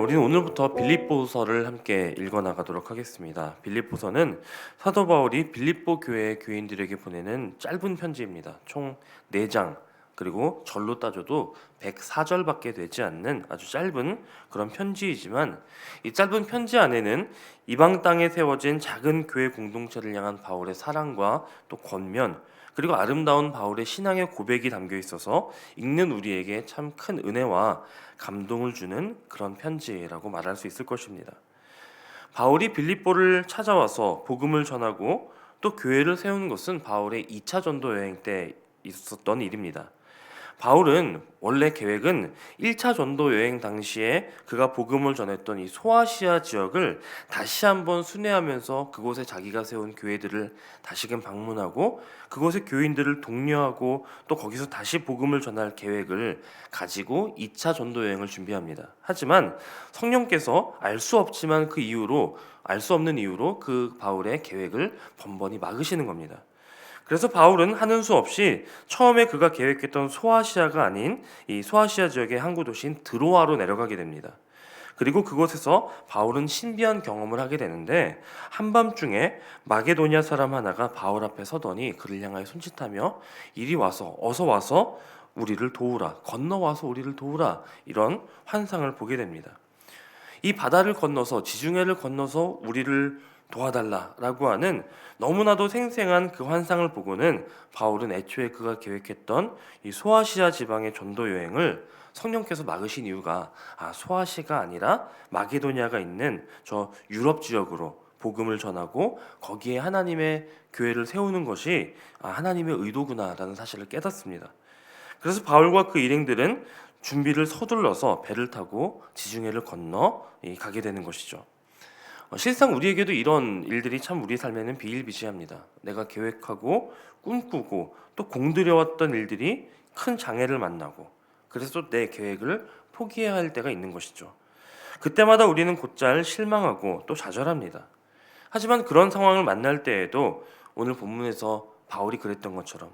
우리는 오늘부터 빌립보서를 함께 읽어나가도록 하겠습니다. 빌립보서는 사도 바울이 빌립보 교회 교인들에게 보내는 짧은 편지입니다. 총 4장, 그리고 절로 따져도 104절밖에 되지 않는 아주 짧은 그런 편지이지만, 이 짧은 편지 안에는 이방 땅에 세워진 작은 교회 공동체를 향한 바울의 사랑과 또 권면, 그리고 아름다운 바울의 신앙의 고백이 담겨 있어서 읽는 우리에게 참 큰 은혜와 감동을 주는 그런 편지라고 말할 수 있을 것입니다. 바울이 빌립보를 찾아와서 복음을 전하고 또 교회를 세우는 것은 바울의 2차 전도 여행 때 있었던 일입니다. 바울은 원래 계획은 1차 전도 여행 당시에 그가 복음을 전했던 이 소아시아 지역을 다시 한번 순회하면서 그곳에 자기가 세운 교회들을 다시금 방문하고 그곳의 교인들을 독려하고 또 거기서 다시 복음을 전할 계획을 가지고 2차 전도 여행을 준비합니다. 하지만 성령께서 알 수 없는 이유로 그 바울의 계획을 번번이 막으시는 겁니다. 그래서 바울은 하는 수 없이 처음에 그가 계획했던 소아시아가 아닌 이 소아시아 지역의 항구 도시인 드로아로 내려가게 됩니다. 그리고 그곳에서 바울은 신비한 경험을 하게 되는데, 한밤중에 마게도니아 사람 하나가 바울 앞에 서더니 그를 향하여 손짓하며 어서 와서 우리를 도우라, 건너와서 우리를 도우라, 이런 환상을 보게 됩니다. 이 바다를 건너서, 지중해를 건너서 우리를 도와달라라고 하는 너무나도 생생한 그 환상을 보고는 바울은 애초에 그가 계획했던 이 소아시아 지방의 전도 여행을 성령께서 막으신 이유가 소아시아가 아니라 마게도니아가 있는 저 유럽 지역으로 복음을 전하고 거기에 하나님의 교회를 세우는 것이 하나님의 의도구나라는 사실을 깨닫습니다. 그래서 바울과 그 일행들은 준비를 서둘러서 배를 타고 지중해를 건너 가게 되는 것이죠. 실상 우리에게도 이런 일들이 참 우리 삶에는 비일비재합니다. 내가 계획하고 꿈꾸고 또 공들여왔던 일들이 큰 장애를 만나고, 그래서 내 계획을 포기해야 할 때가 있는 것이죠. 그때마다 우리는 곧잘 실망하고 또 좌절합니다. 하지만 그런 상황을 만날 때에도 오늘 본문에서 바울이 그랬던 것처럼,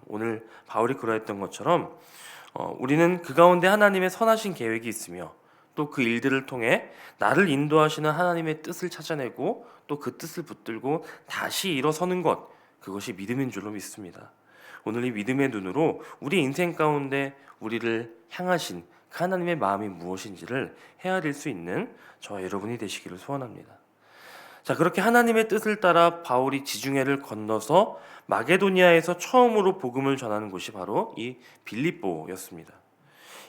우리는 그 가운데 하나님의 선하신 계획이 있으며 또 그 일들을 통해 나를 인도하시는 하나님의 뜻을 찾아내고 또 그 뜻을 붙들고 다시 일어서는 것, 그것이 믿음인 줄로 믿습니다. 오늘 이 믿음의 눈으로 우리 인생 가운데 우리를 향하신 그 하나님의 마음이 무엇인지를 헤아릴 수 있는 저와 여러분이 되시기를 소원합니다. 자, 그렇게 하나님의 뜻을 따라 바울이 지중해를 건너서 마게도니아에서 처음으로 복음을 전하는 곳이 바로 이 빌립보였습니다.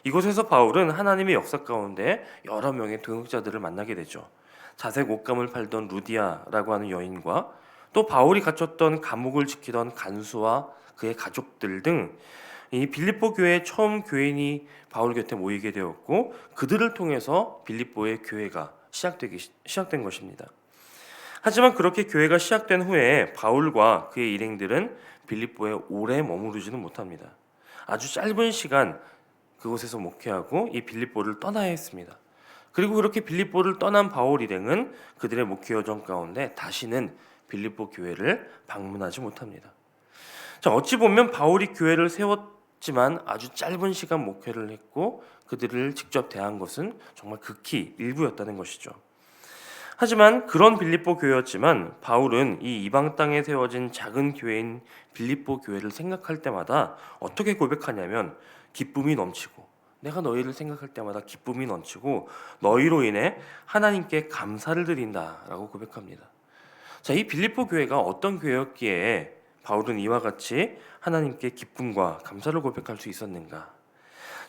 이곳에서 바울은 하나님의 역사 가운데 여러 명의 동역자들을 만나게 되죠. 자색 옷감을 팔던 루디아라고 하는 여인과 또 바울이 갇혔던 감옥을 지키던 간수와 그의 가족들 등 이 빌립보 교회의 처음 교인이 바울 곁에 모이게 되었고, 그들을 통해서 빌립보의 교회가 시작된 것입니다. 하지만 그렇게 교회가 시작된 후에 바울과 그의 일행들은 빌립보에 오래 머무르지는 못합니다. 아주 짧은 시간 그곳에서 목회하고 이 빌립보를 떠나야 했습니다. 그리고 그렇게 빌립보를 떠난 바울 일행은 그들의 목회 여정 가운데 다시는 빌립보 교회를 방문하지 못합니다. 자, 어찌 보면 바울이 교회를 세웠지만 아주 짧은 시간 목회를 했고 그들을 직접 대한 것은 정말 극히 일부였다는 것이죠. 하지만 그런 빌립보 교회였지만 바울은 이 이방 땅에 세워진 작은 교회인 빌립보 교회를 생각할 때마다 어떻게 고백하냐면, 기쁨이 넘치고, 내가 너희를 생각할 때마다 기쁨이 넘치고 너희로 인해 하나님께 감사를 드린다라고 고백합니다. 자, 이 빌립보 교회가 어떤 교회였기에 바울은 이와 같이 하나님께 기쁨과 감사를 고백할 수 있었는가?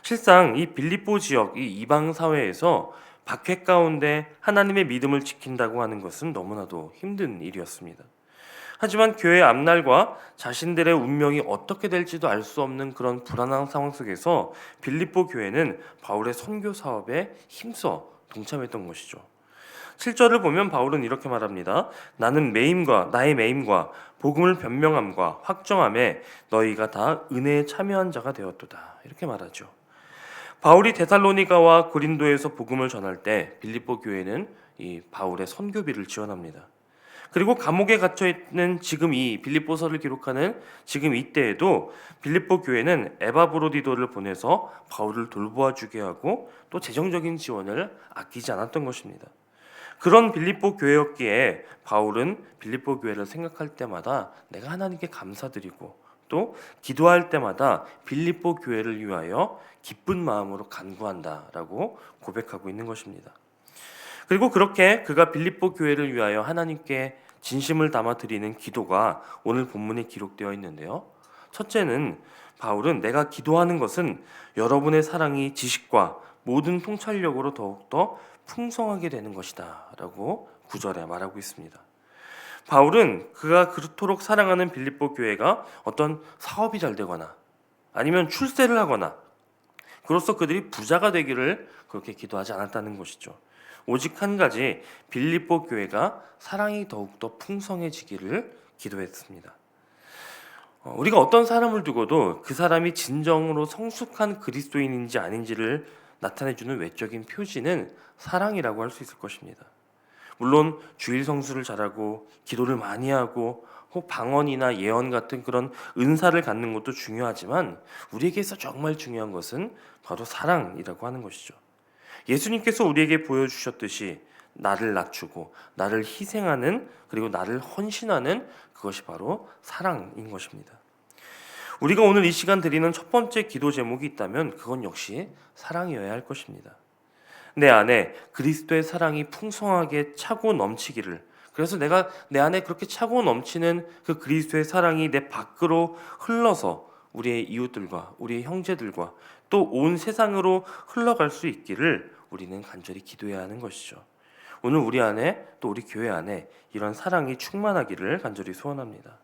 실상 이 빌립보 지역, 이 이방 사회에서 박해 가운데 하나님의 믿음을 지킨다고 하는 것은 너무나도 힘든 일이었습니다. 하지만 교회의 앞날과 자신들의 운명이 어떻게 될지도 알 수 없는 그런 불안한 상황 속에서 빌립보 교회는 바울의 선교 사업에 힘써 동참했던 것이죠. 7절을 보면 바울은 이렇게 말합니다. 나의 매임과 복음을 변명함과 확정함에 너희가 다 은혜에 참여한 자가 되었도다. 이렇게 말하죠. 바울이 데살로니가와 고린도에서 복음을 전할 때 빌립보 교회는 이 바울의 선교비를 지원합니다. 그리고 감옥에 갇혀 있는 지금 이 빌립보서를 기록하는 지금 이때에도 빌립보 교회는 에바브로디도를 보내서 바울을 돌보아 주게 하고 또 재정적인 지원을 아끼지 않았던 것입니다. 그런 빌립보 교회였기에 바울은 빌립보 교회를 생각할 때마다 내가 하나님께 감사드리고 또 기도할 때마다 빌립보 교회를 위하여 기쁜 마음으로 간구한다라고 고백하고 있는 것입니다. 그리고 그렇게 그가 빌립보 교회를 위하여 하나님께 진심을 담아 드리는 기도가 오늘 본문에 기록되어 있는데요. 첫째는 바울은 내가 기도하는 것은 여러분의 사랑이 지식과 모든 통찰력으로 더욱더 풍성하게 되는 것이다 라고 9절에 말하고 있습니다. 바울은 그가 그토록 사랑하는 빌립보 교회가 어떤 사업이 잘 되거나 아니면 출세를 하거나 그로써 그들이 부자가 되기를 그렇게 기도하지 않았다는 것이죠. 오직 한 가지, 빌립보 교회가 사랑이 더욱더 풍성해지기를 기도했습니다. 우리가 어떤 사람을 두고도 그 사람이 진정으로 성숙한 그리스도인인지 아닌지를 나타내주는 외적인 표지는 사랑이라고 할 수 있을 것입니다. 물론 주일 성수를 잘하고 기도를 많이 하고 혹 방언이나 예언 같은 그런 은사를 갖는 것도 중요하지만 우리에게서 정말 중요한 것은 바로 사랑이라고 하는 것이죠. 예수님께서 우리에게 보여주셨듯이 나를 낮추고 나를 희생하는 그리고 나를 헌신하는 그것이 바로 사랑인 것입니다. 우리가 오늘 이 시간 드리는 첫 번째 기도 제목이 있다면 그건 역시 사랑이어야 할 것입니다. 내 안에 그리스도의 사랑이 풍성하게 차고 넘치기를, 그래서 내가 내 안에 그렇게 차고 넘치는 그 그리스도의 사랑이 내 밖으로 흘러서 우리의 이웃들과 우리의 형제들과 또 온 세상으로 흘러갈 수 있기를 우리는 간절히 기도해야 하는 것이죠. 오늘 우리 안에 또 우리 교회 안에 이런 사랑이 충만하기를 간절히 소원합니다.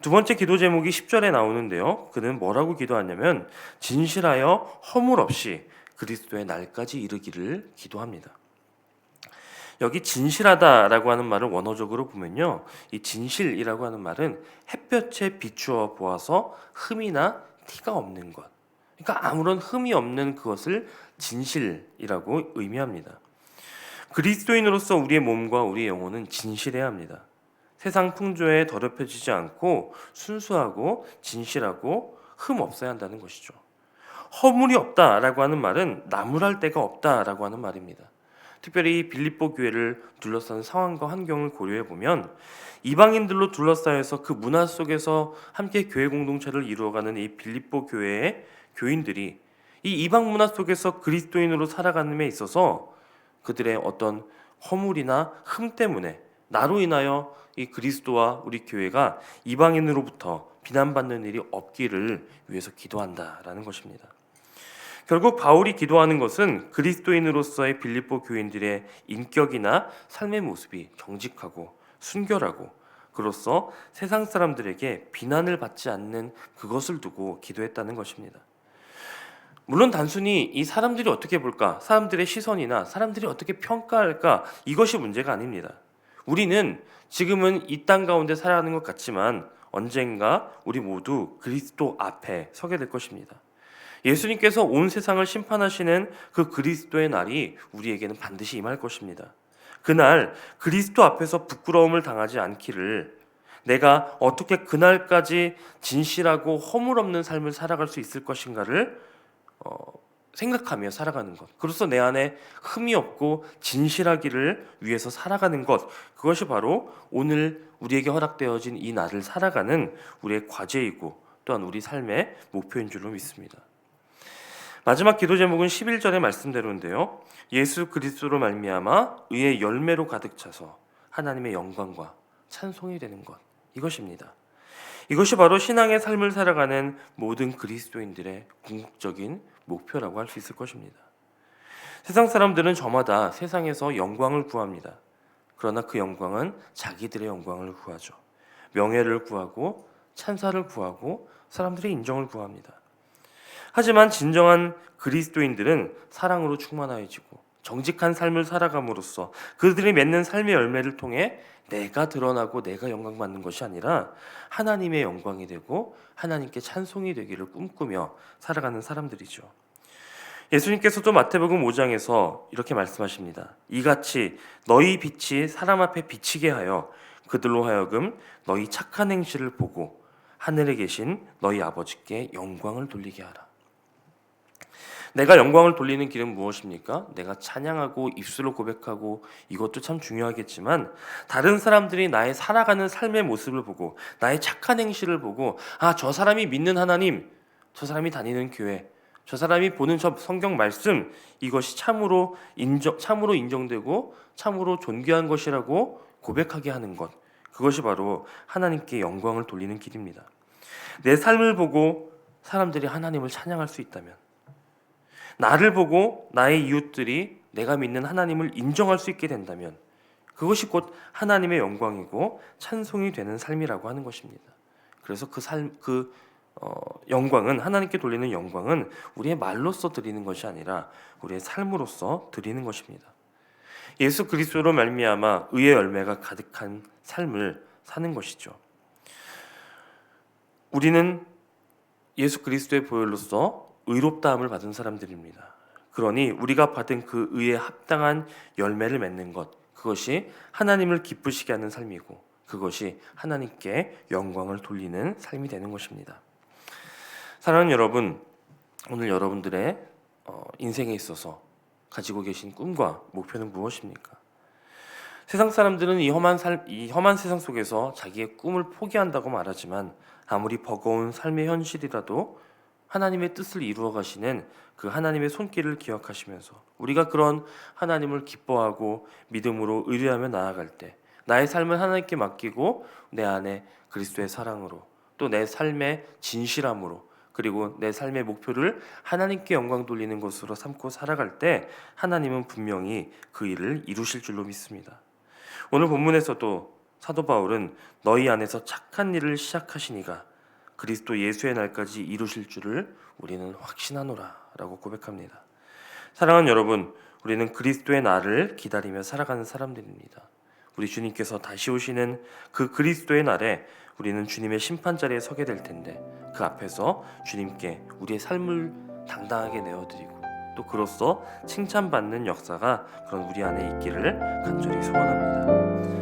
두 번째 기도 제목이 10절에 나오는데요. 그는 뭐라고 기도하냐면 진실하여 허물 없이 그리스도의 날까지 이르기를 기도합니다. 여기 진실하다라고 하는 말을 원어적으로 보면요, 이 진실이라고 하는 말은 햇볕에 비추어 보아서 흠이나 티가 없는 것, 그러니까 아무런 흠이 없는 그것을 진실이라고 의미합니다. 그리스도인으로서 우리의 몸과 우리의 영혼은 진실해야 합니다. 세상 풍조에 더럽혀지지 않고 순수하고 진실하고 흠 없어야 한다는 것이죠. 허물이 없다라고 하는 말은 나무랄 데가 없다라고 하는 말입니다. 특별히 빌립보 교회를 둘러싼 상황과 환경을 고려해 보면 이방인들로 둘러싸여서 그 문화 속에서 함께 교회 공동체를 이루어가는 이 빌립보 교회의 교인들이 이 이방 문화 속에서 그리스도인으로 살아가는 데 있어서 그들의 어떤 허물이나 흠 때문에 나로 인하여 이 그리스도와 우리 교회가 이방인으로부터 비난받는 일이 없기를 위해서 기도한다라는 것입니다. 결국 바울이 기도하는 것은 그리스도인으로서의 빌립보 교인들의 인격이나 삶의 모습이 정직하고 순결하고 그로써 세상 사람들에게 비난을 받지 않는 그것을 두고 기도했다는 것입니다. 물론 단순히 이 사람들이 어떻게 볼까, 사람들의 시선이나 사람들이 어떻게 평가할까, 이것이 문제가 아닙니다. 우리는 지금은 이 땅 가운데 살아가는 것 같지만 언젠가 우리 모두 그리스도 앞에 서게 될 것입니다. 예수님께서 온 세상을 심판하시는 그 그리스도의 날이 우리에게는 반드시 임할 것입니다. 그날 그리스도 앞에서 부끄러움을 당하지 않기를, 내가 어떻게 그날까지 진실하고 허물 없는 삶을 살아갈 수 있을 것인가를 생각하며 살아가는 것, 그로써 내 안에 흠이 없고 진실하기를 위해서 살아가는 것, 그것이 바로 오늘 우리에게 허락되어진 이 날을 살아가는 우리의 과제이고 또한 우리 삶의 목표인 줄로 믿습니다. 마지막 기도 제목은 11절의 말씀대로인데요. 예수 그리스도로 말미암아 의의 열매로 가득 차서 하나님의 영광과 찬송이 되는 것, 이것입니다. 이것이 바로 신앙의 삶을 살아가는 모든 그리스도인들의 궁극적인 목표라고 할 수 있을 것입니다. 세상 사람들은 저마다 세상에서 영광을 구합니다. 그러나 그 영광은 자기들의 영광을 구하죠. 명예를 구하고 찬사를 구하고 사람들의 인정을 구합니다. 하지만 진정한 그리스도인들은 사랑으로 충만해지고 정직한 삶을 살아감으로써 그들이 맺는 삶의 열매를 통해 내가 드러나고 내가 영광받는 것이 아니라 하나님의 영광이 되고 하나님께 찬송이 되기를 꿈꾸며 살아가는 사람들이죠. 예수님께서도 마태복음 5장에서 이렇게 말씀하십니다. 이같이 너희 빛이 사람 앞에 비치게 하여 그들로 하여금 너희 착한 행실을 보고 하늘에 계신 너희 아버지께 영광을 돌리게 하라. 내가 영광을 돌리는 길은 무엇입니까? 내가 찬양하고 입술로 고백하고 이것도 참 중요하겠지만 다른 사람들이 나의 살아가는 삶의 모습을 보고 나의 착한 행실을 보고 저 사람이 믿는 하나님, 저 사람이 다니는 교회, 저 사람이 보는 저 성경 말씀 이것이 참으로 인정되고 참으로 존귀한 것이라고 고백하게 하는 것, 그것이 바로 하나님께 영광을 돌리는 길입니다. 내 삶을 보고 사람들이 하나님을 찬양할 수 있다면, 나를 보고 나의 이웃들이 내가 믿는 하나님을 인정할 수 있게 된다면 그것이 곧 하나님의 영광이고 찬송이 되는 삶이라고 하는 것입니다. 그래서 영광은, 하나님께 돌리는 영광은 우리의 말로써 드리는 것이 아니라 우리의 삶으로써 드리는 것입니다. 예수 그리스도로 말미암아 의의 열매가 가득한 삶을 사는 것이죠. 우리는 예수 그리스도의 보혈로서 의롭다함을 받은 사람들입니다. 그러니 우리가 받은 그 의에 합당한 열매를 맺는 것, 그것이 하나님을 기쁘시게 하는 삶이고 그것이 하나님께 영광을 돌리는 삶이 되는 것입니다. 사랑하는 여러분, 오늘 여러분들의 인생에 있어서 가지고 계신 꿈과 목표는 무엇입니까? 세상 사람들은 이 험한 세상 속에서 자기의 꿈을 포기한다고 말하지만 아무리 버거운 삶의 현실이라도 하나님의 뜻을 이루어 가시는 그 하나님의 손길을 기억하시면서 우리가 그런 하나님을 기뻐하고 믿음으로 의뢰하며 나아갈 때 나의 삶을 하나님께 맡기고 내 안에 그리스도의 사랑으로 또 내 삶의 진실함으로 그리고 내 삶의 목표를 하나님께 영광 돌리는 것으로 삼고 살아갈 때 하나님은 분명히 그 일을 이루실 줄로 믿습니다. 오늘 본문에서도 사도 바울은 너희 안에서 착한 일을 시작하시니가 그리스도 예수의 날까지 이루실 줄을 우리는 확신하노라 라고 고백합니다. 사랑하는 여러분, 우리는 그리스도의 날을 기다리며 살아가는 사람들입니다. 우리 주님께서 다시 오시는 그 그리스도의 날에 우리는 주님의 심판자리에 서게 될 텐데 그 앞에서 주님께 우리의 삶을 당당하게 내어드리고 또 그로써 칭찬받는 역사가 그런 우리 안에 있기를 간절히 소원합니다.